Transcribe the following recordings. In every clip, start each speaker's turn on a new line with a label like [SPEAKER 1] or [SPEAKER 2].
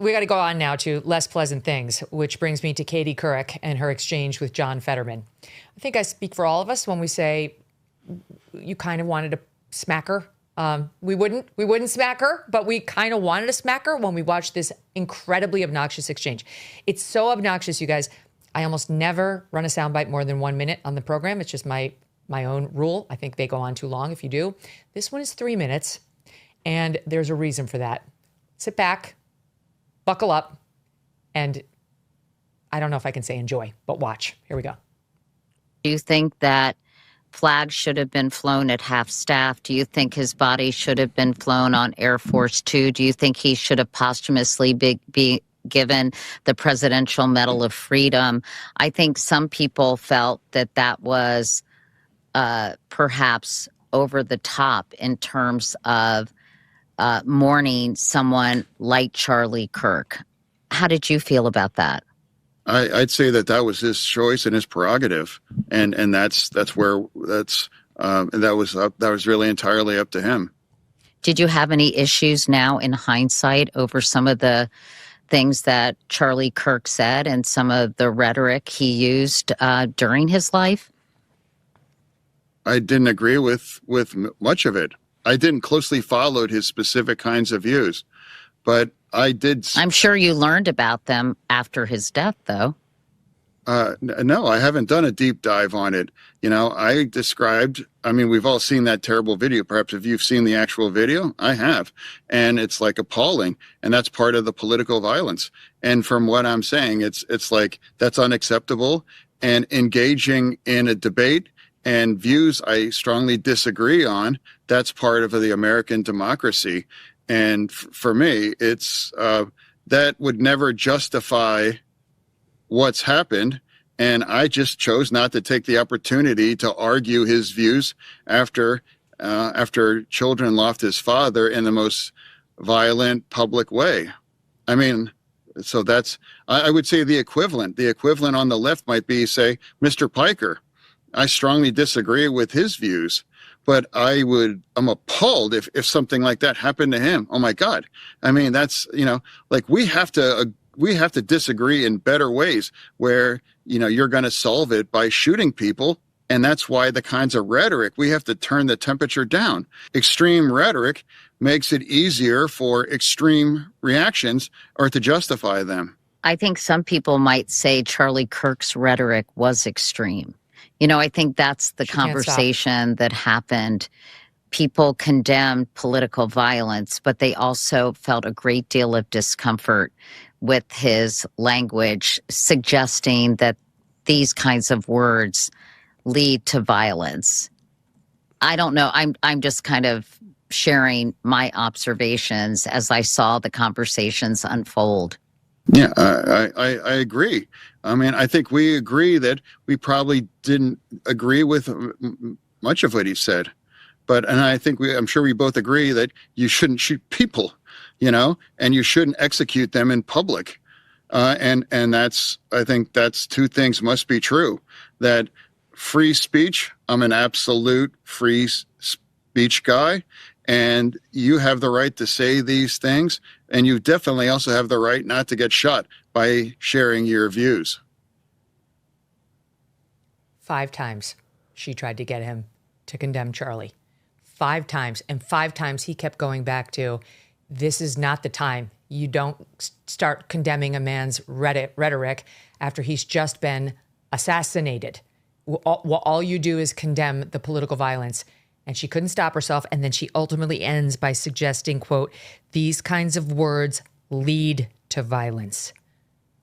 [SPEAKER 1] we got to go on now to less pleasant things, which brings me to Katie Couric and her exchange with John Fetterman. I think I speak for all of us when we say you kind of wanted to smack her. We wouldn't smack her, but we kind of wanted to smack her when we watched this incredibly obnoxious exchange. It's so obnoxious, you guys. I almost never run a soundbite more than 1 minute on the program. It's just my own rule. I think they go on too long if you do. This one is 3 minutes, and there's a reason for that. Sit back, buckle up, and I don't know if I can say enjoy, but watch. Here we go.
[SPEAKER 2] Do you think that flags should have been flown at half staff? Do you think his body should have been flown on Air Force Two? Do you think he should have posthumously be given the Presidential Medal of Freedom? I think some people felt that that was perhaps over the top in terms of mourning someone like Charlie Kirk. How did you feel about that?
[SPEAKER 3] I'd say that was his choice and his prerogative, and that was really entirely up to him.
[SPEAKER 2] Did you have any issues now in hindsight over some of the things that Charlie Kirk said and some of the rhetoric he used during his life?
[SPEAKER 3] I didn't agree with much of it. I didn't closely follow his specific kinds of views, but I did.
[SPEAKER 2] I'm sure you learned about them after his death, though.
[SPEAKER 3] No, I haven't done a deep dive on it. We've all seen that terrible video. Perhaps if you've seen the actual video, I have. And it's like appalling. And that's part of the political violence. And from what I'm saying, it's like that's unacceptable. And engaging in a debate and views I strongly disagree on, that's part of the American democracy. And for me, it's that would never justify what's happened. And I just chose not to take the opportunity to argue his views after children lost his father in the most violent public way. I mean, so I would say the equivalent. The equivalent on the left might be, say, Mr. Piker. I strongly disagree with his views, but I'm appalled if something like that happened to him. Oh my God. I mean, that's, we have to disagree in better ways where, you're going to solve it by shooting people. And that's why the kinds of rhetoric, we have to turn the temperature down. Extreme rhetoric makes it easier for extreme reactions or to justify them.
[SPEAKER 2] I think some people might say Charlie Kirk's rhetoric was extreme. I think that's the conversation that happened. People condemned political violence, but they also felt a great deal of discomfort with his language, suggesting that these kinds of words lead to violence. I don't know. I'm just kind of sharing my observations as I saw the conversations unfold.
[SPEAKER 3] Yeah, I agree. I mean, I think we agree that we probably didn't agree with much of what he said. And I'm sure we both agree that you shouldn't shoot people, and you shouldn't execute them in public. And I think that's two things must be true. That free speech, I'm an absolute free speech guy, and you have the right to say these things, and you definitely also have the right not to get shot by sharing your views.
[SPEAKER 1] 5 times she tried to get him to condemn Charlie. 5 times. And 5 times he kept going back to, this is not the time. You don't start condemning a man's rhetoric after he's just been assassinated. All you do is condemn the political violence. And she couldn't stop herself. And then she ultimately ends by suggesting, quote, these kinds of words lead to violence.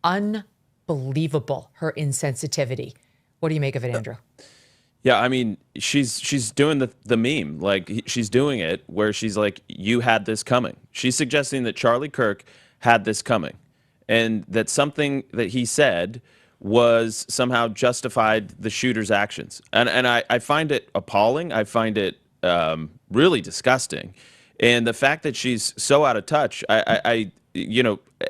[SPEAKER 1] Unbelievable, her insensitivity. What do you make of it, Andrew?
[SPEAKER 4] Yeah, I mean, she's doing the meme. Like, she's doing it where she's like, you had this coming. She's suggesting that Charlie Kirk had this coming and that something that he said was somehow justified the shooter's actions. And I find it appalling. I find it really disgusting. And the fact that she's so out of touch,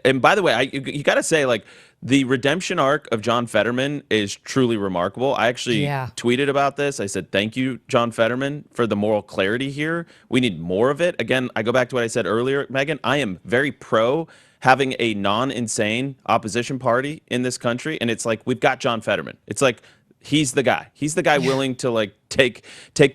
[SPEAKER 4] And by the way, you got to say, like, the redemption arc of John Fetterman is truly remarkable. I actually tweeted about this. I said, thank you, John Fetterman, for the moral clarity here. We need more of it. Again, I go back to what I said earlier, Megyn. I am very pro having a non-insane opposition party in this country. And it's like, we've got John Fetterman. It's like, he's the guy. He's the guy willing to like take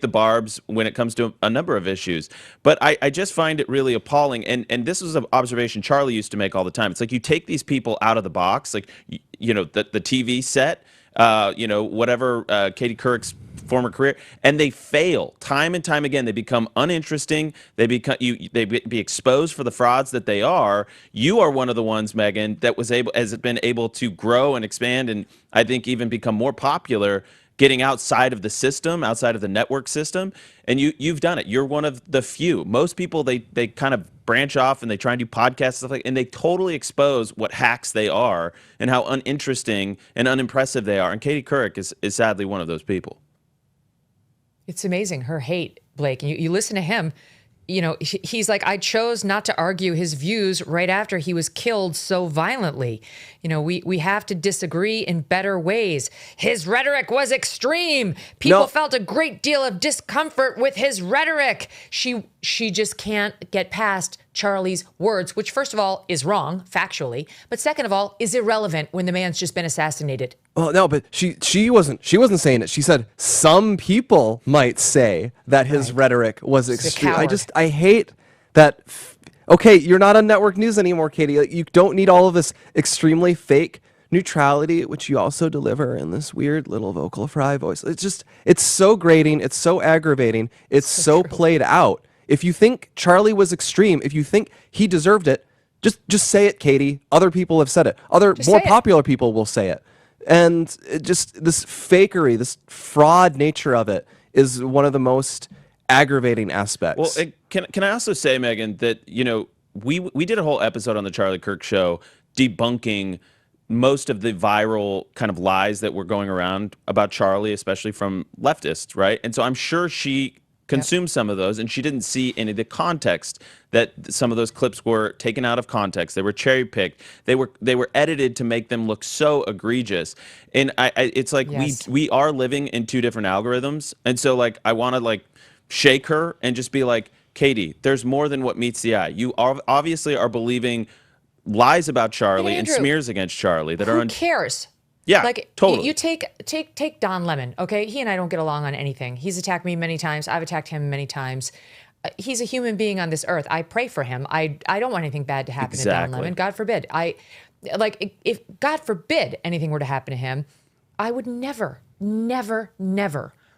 [SPEAKER 4] the barbs when it comes to a number of issues. But I just find it really appalling. And this was an observation Charlie used to make all the time. It's like you take these people out of the box, like the TV set, whatever Katie Couric's former career, and they fail time and time again. They become uninteresting. They be exposed for the frauds that they are. You are one of the ones, Megyn, that has been able to grow and expand, and I think even become more popular, getting outside of the system, outside of the network system. And you've done it. You're one of the few. Most people, they kind of branch off and they try and do podcasts and stuff and they totally expose what hacks they are and how uninteresting and unimpressive they are. And Katie Couric is sadly one of those people.
[SPEAKER 1] It's amazing, her hate, Blake. And you listen to him, he's like, I chose not to argue his views right after he was killed so violently. We have to disagree in better ways. His rhetoric was extreme. People felt a great deal of discomfort with his rhetoric. She just can't get past Charlie's words, which first of all is wrong factually, but second of all is irrelevant when the man's just been assassinated.
[SPEAKER 5] Well, no, but she wasn't saying it. She said some people might say that his rhetoric was extreme. I hate that. Okay, you're not on network news anymore, Katie. You don't need all of this extremely fake neutrality, which you also deliver in this weird little vocal fry voice. It's so grating. It's so aggravating. It's so played out. If you think Charlie was extreme, if you think he deserved it, just say it, Katie. Other people have said it. More popular people will say it. And this fakery, this fraud nature of it is one of the most aggravating aspects.
[SPEAKER 4] Well, can I also say, Megyn, that we did a whole episode on the Charlie Kirk Show debunking most of the viral kind of lies that were going around about Charlie, especially from leftists, right? And so I'm sure she consumed some of those, and she didn't see any of the context that some of those clips were taken out of context. They were cherry picked. They were edited to make them look so egregious. And it's like we are living in two different algorithms. And so like I want to like shake her and just be like, Katie, there's more than what meets the eye. You obviously are believing lies about Charlie and smears against Charlie that
[SPEAKER 1] who cares?
[SPEAKER 4] Yeah,
[SPEAKER 1] like
[SPEAKER 4] totally.
[SPEAKER 1] You take Don Lemon, okay? He and I don't get along on anything. He's attacked me many times. I've attacked him many times. He's a human being on this earth. I pray for him. I don't want anything bad to happen to Don Lemon. God forbid. If God forbid anything were to happen to him, I would never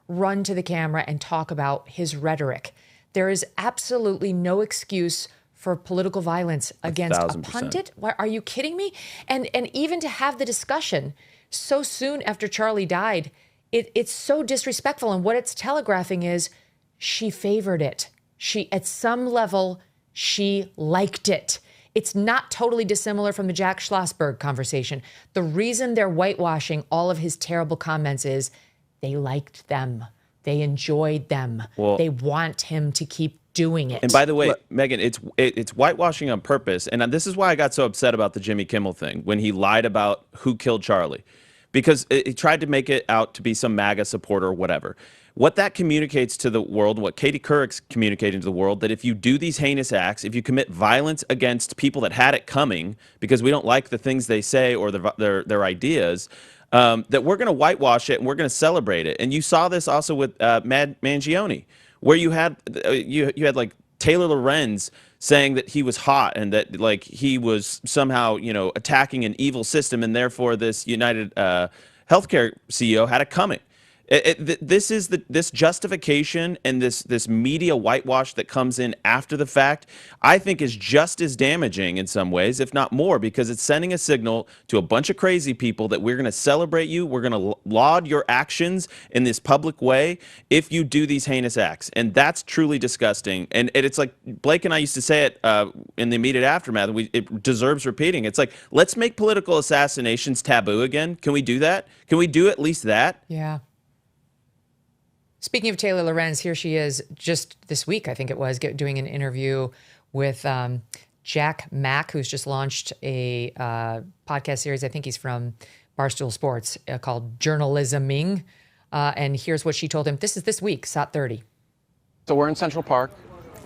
[SPEAKER 1] run to the camera and talk about his rhetoric. There is absolutely no excuse for political violence against a pundit. Why, are you kidding me? And even to have the discussion so soon after Charlie died, it's so disrespectful. And what it's telegraphing is she favored it. At some level, she liked it. It's not totally dissimilar from the Jack Schlossberg conversation. The reason they're whitewashing all of his terrible comments is they liked them. They enjoyed them. Well, they want him to keep doing it.
[SPEAKER 4] And by the way, Megyn, it's whitewashing on purpose. And this is why I got so upset about the Jimmy Kimmel thing when he lied about who killed Charlie, because it tried to make it out to be some MAGA supporter or whatever. What that communicates to the world, what Katie Couric's communicating to the world, that if you do these heinous acts, if you commit violence against people that had it coming because we don't like the things they say or their ideas, that we're going to whitewash it and we're going to celebrate it. And you saw this also with Mangione, where you had like Taylor Lorenz saying that he was hot and that like he was somehow attacking an evil system, and therefore this United Healthcare CEO had it coming. This justification and this media whitewash that comes in after the fact, I think is just as damaging in some ways, if not more, because it's sending a signal to a bunch of crazy people that we're going to celebrate you, we're going to laud your actions in this public way if you do these heinous acts. And that's truly disgusting. And it's like Blake and I used to say it in the immediate aftermath. It deserves repeating. It's like, let's make political assassinations taboo again. Can we do that? Can we do at least that?
[SPEAKER 1] Yeah. Speaking of Taylor Lorenz, here she is just this week, I think it was, doing an interview with Jack Mack, who's just launched a podcast series. I think he's from Barstool Sports called Journalisming. And here's what she told him. This is this week, SOT 30.
[SPEAKER 6] So we're in Central Park.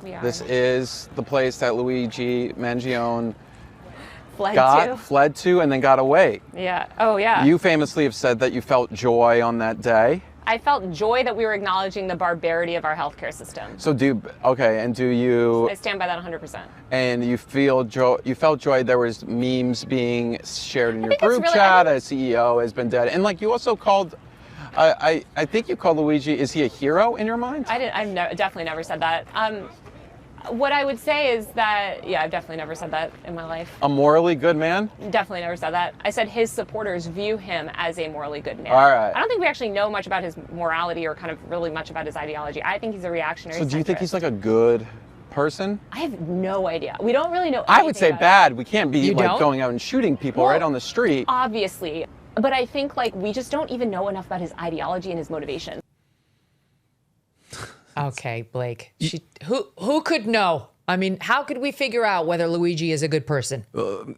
[SPEAKER 7] We are.
[SPEAKER 6] This is the place that Luigi Mangione
[SPEAKER 7] fled
[SPEAKER 6] to and then got away.
[SPEAKER 7] Yeah. Oh, yeah.
[SPEAKER 6] You famously have said that you felt joy on that day.
[SPEAKER 7] I felt joy that we were acknowledging the barbarity of our healthcare system.
[SPEAKER 6] So do you?
[SPEAKER 7] I stand by that 100%.
[SPEAKER 6] And you feel joy? You felt joy. There was memes being shared in your group
[SPEAKER 7] really,
[SPEAKER 6] chat. A CEO has been dead, and like you also called. I think you called Luigi. Is he a hero in your mind?
[SPEAKER 7] I've definitely never said that. What I would say is that, yeah, I've definitely never said that in my life.
[SPEAKER 6] A morally good man?
[SPEAKER 7] Definitely never said that. I said his supporters view him as a morally good man.
[SPEAKER 6] All right.
[SPEAKER 7] I don't think we actually know much about his morality or kind of really much about his ideology. I think he's a reactionary.
[SPEAKER 6] So do you think
[SPEAKER 7] centrist.
[SPEAKER 6] he's like a good person?
[SPEAKER 7] I have no idea. We don't really know.
[SPEAKER 6] I would say bad. We can't be
[SPEAKER 1] You
[SPEAKER 6] like
[SPEAKER 1] don't?
[SPEAKER 6] going out and shooting people right on the street.
[SPEAKER 7] Obviously. But I think like we just don't even know enough about his ideology and his motivation.
[SPEAKER 1] Okay, Blake. Who could know? I mean, how could we figure out whether Luigi is a good person?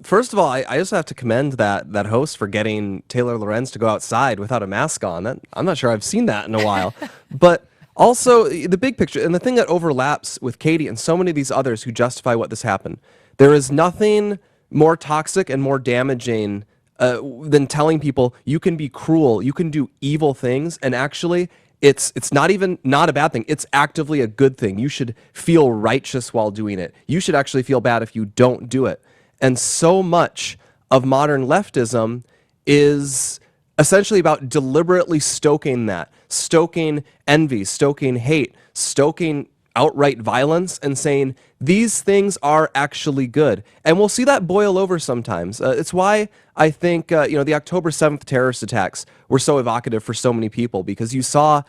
[SPEAKER 5] First of all, I just have to commend that host for getting Taylor Lorenz to go outside without a mask on. I'm not sure I've seen that in a while. But also, the big picture, and the thing that overlaps with Katie and so many of these others who justify what this happened, there is nothing more toxic and more damaging than telling people you can be cruel, you can do evil things, and actually it's not a bad thing. It's actively a good thing. You should feel righteous while doing it. You should actually feel bad if you don't do it. And so much of modern leftism is essentially about deliberately stoking that, stoking envy, stoking hate, stoking outright violence, and saying these things are actually good. And we'll see that boil over sometimes. It's why I think the October 7th terrorist attacks were so evocative for so many people, because you saw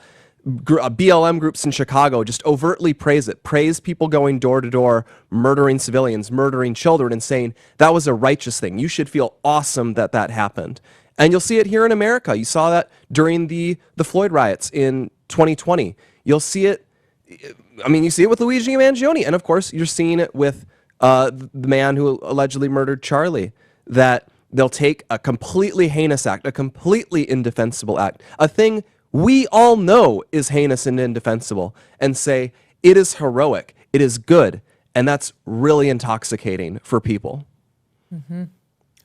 [SPEAKER 5] BLM groups in Chicago just overtly praise people going door to door, murdering civilians, murdering children, and saying that was a righteous thing. You should feel awesome that happened. And you'll see it here in America. You saw that during the Floyd riots in 2020. You'll see it. I mean, you see it with Luigi Mangione, and of course, you're seeing it with the man who allegedly murdered Charlie. That they'll take a completely heinous act, a completely indefensible act, a thing we all know is heinous and indefensible, and say it is heroic, it is good, and that's really intoxicating for people.
[SPEAKER 1] Mm-hmm.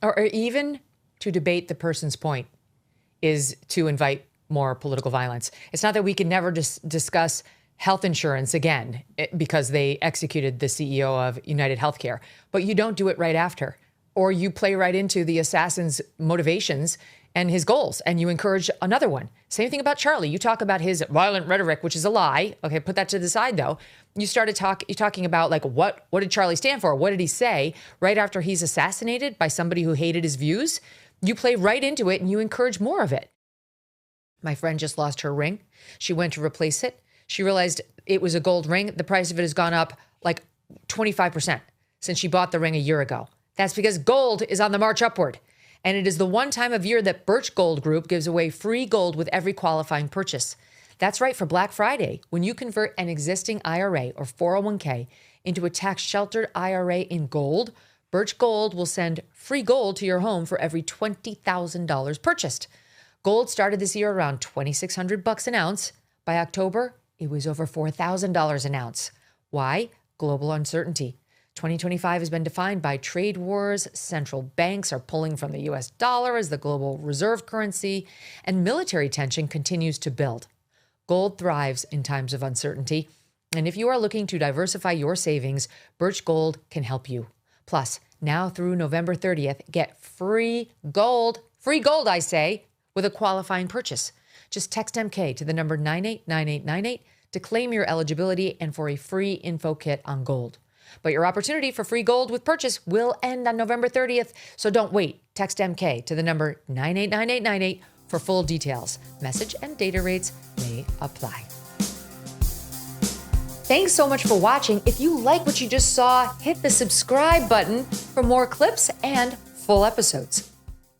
[SPEAKER 1] Or even to debate the person's point is to invite more political violence. It's not that we can never discuss health insurance again because they executed the CEO of United Healthcare, but you don't do it right after, or you play right into the assassin's motivations and his goals, and you encourage another one. Same thing about Charlie. You talk about his violent rhetoric, which is a lie. Okay, put that to the side though. You started talking about like what did Charlie stand for? What did he say right after he's assassinated by somebody who hated his views? You play right into it and you encourage more of it. My friend just lost her ring. She went to replace it. She realized it was a gold ring. The price of it has gone up like 25% since she bought the ring a year ago. That's because gold is on the march upward. And it is the one time of year that Birch Gold Group gives away free gold with every qualifying purchase. That's right, for Black Friday, when you convert an existing IRA or 401k into a tax-sheltered IRA in gold, Birch Gold will send free gold to your home for every $20,000 purchased. Gold started this year around $2,600 an ounce. By October, it was over $4,000 an ounce. Why? Global uncertainty. 2025 has been defined by trade wars, central banks are pulling from the US dollar as the global reserve currency, and military tension continues to build. Gold thrives in times of uncertainty, and if you are looking to diversify your savings, Birch Gold can help you. Plus, now through November 30th, get free gold, I say, with a qualifying purchase. Just text MK to the number 989898 to claim your eligibility and for a free info kit on gold. But your opportunity for free gold with purchase will end on November 30th, so don't wait. Text MK to the number 989898 for full details. Message and data rates may apply. Thanks so much for watching. If you like what you just saw, hit the subscribe button for more clips and full episodes.